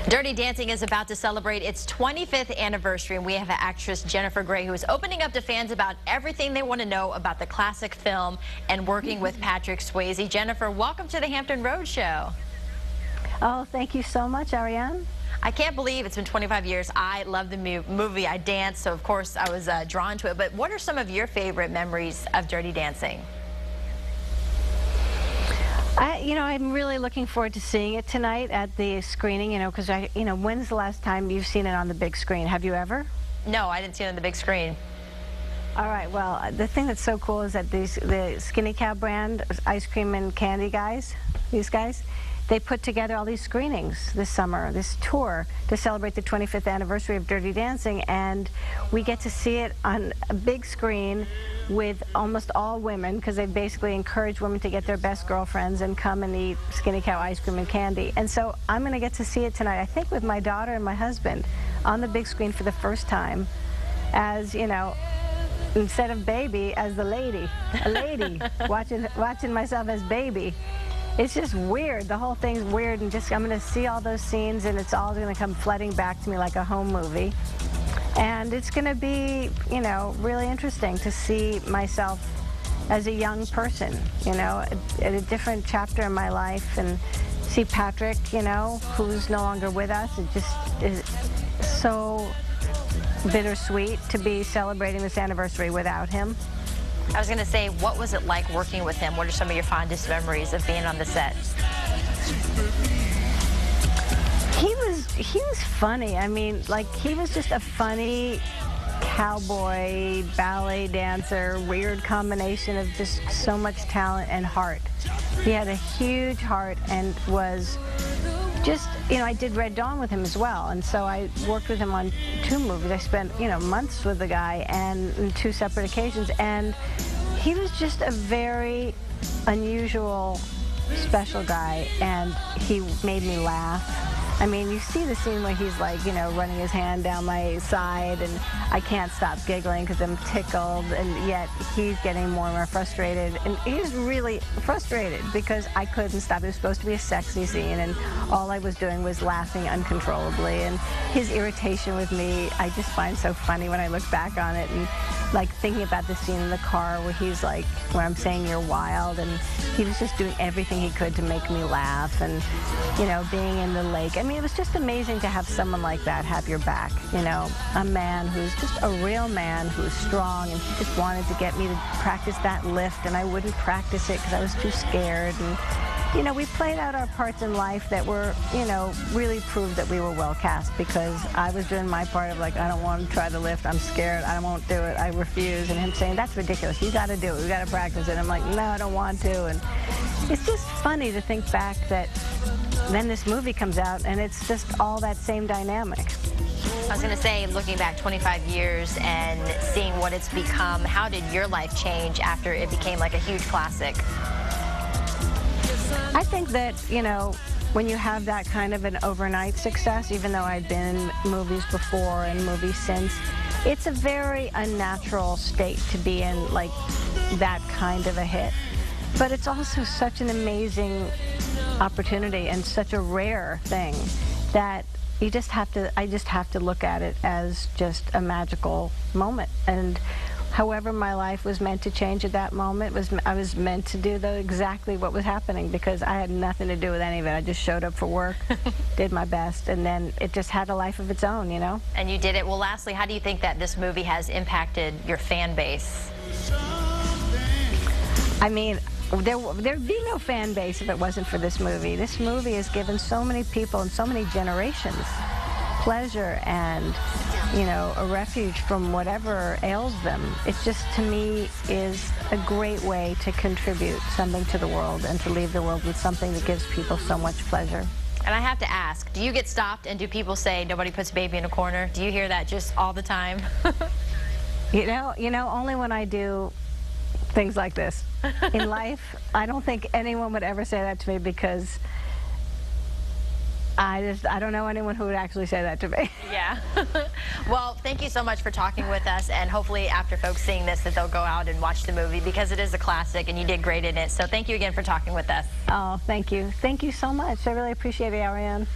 Dirty Dancing is about to celebrate its 25th anniversary, and we have actress Jennifer Grey, who is opening up to fans about everything they want to know about the classic film and working with Patrick Swayze. Jennifer, welcome to the Hampton Road Show. Oh, thank you so much, Ariane. I can't believe it's been 25 years. I love the movie. I danced, so of course I was drawn to it. But what are some of your favorite memories of Dirty Dancing? I'm really looking forward to seeing it tonight at the screening, because when's the last time you've seen it on the big screen? Have you ever? No, I didn't see it on the big screen. All right, well, the thing that's so cool is that the Skinny Cow brand, ice cream and candy guys, these guys, they put together all these screenings this summer, this tour, to celebrate the 25th anniversary of Dirty Dancing, and we get to see it on a big screen with almost all women, because they basically encourage women to get their best girlfriends and come and eat Skinny Cow ice cream and candy. And so I'm going to get to see it tonight, I think with my daughter and my husband, on the big screen for the first time, as, instead of baby, as a lady, watching myself as baby. It's just weird. The whole thing's weird, and I'm going to see all those scenes, and it's all going to come flooding back to me like a home movie. And it's going to be, really interesting to see myself as a young person, at a different chapter in my life, and see Patrick, who's no longer with us. It just is so bittersweet to be celebrating this anniversary without him. I was going to say, what was it like working with him? What are some of your fondest memories of being on the set? He was funny. I mean, he was just a funny cowboy, ballet dancer, weird combination of just so much talent and heart. He had a huge heart and was just, I did Red Dawn with him as well, and so I worked with him on 2 movies. I spent, months with the guy, and on 2 separate occasions, and he was just a very unusual, special guy, and he made me laugh. I mean, you see the scene where he's running his hand down my side, and I can't stop giggling because I'm tickled, and yet he's getting more and more frustrated. And he's really frustrated because I couldn't stop. It was supposed to be a sexy scene, and all I was doing was laughing uncontrollably. And his irritation with me, I just find so funny when I look back on it, and thinking about the scene in the car where he's where I'm saying you're wild, and he was just doing everything he could to make me laugh, and being in the lake. I mean, it was just amazing to have someone like that have your back, a man who's just a real man, who's strong, and he just wanted to get me to practice that lift, and I wouldn't practice it because I was too scared. And we played out our parts in life that were, really proved that we were well cast, because I was doing my part of I don't want to try to lift, I'm scared, I won't do it, I refuse, and him saying, that's ridiculous, you got to do it, we got to practice it. I'm like, no, I don't want to. And it's just funny to think back that then this movie comes out, and it's just all that same dynamic. I was going to say, looking back 25 years and seeing what it's become, how did your life change after it became a huge classic? I think that, when you have that kind of an overnight success, even though I'd been in movies before and movies since, it's a very unnatural state to be in, that kind of a hit. But it's also such an amazing opportunity and such a rare thing that I just have to look at it as just a magical moment. And however my life was meant to change at that moment, I was meant to do exactly what was happening, because I had nothing to do with any of it. I just showed up for work, did my best, and then it just had a life of its own, And you did it. Well, lastly, how do you think that this movie has impacted your fan base? I mean, there'd be no fan base if it wasn't for this movie. This movie has given so many people and so many generations pleasure and, a refuge from whatever ails them. It just, to me, is a great way to contribute something to the world and to leave the world with something that gives people so much pleasure. And I have to ask, do you get stopped and do people say nobody puts baby in a corner? Do you hear that just all the time? Only when I do things like this. In life, I don't think anyone would ever say that to me, because I don't know anyone who would actually say that to me. Yeah. Well, thank you so much for talking with us, and hopefully after folks seeing this that they'll go out and watch the movie, because it is a classic and you did great in it. So thank you again for talking with us. Oh, thank you. Thank you so much. I really appreciate it, Ariane.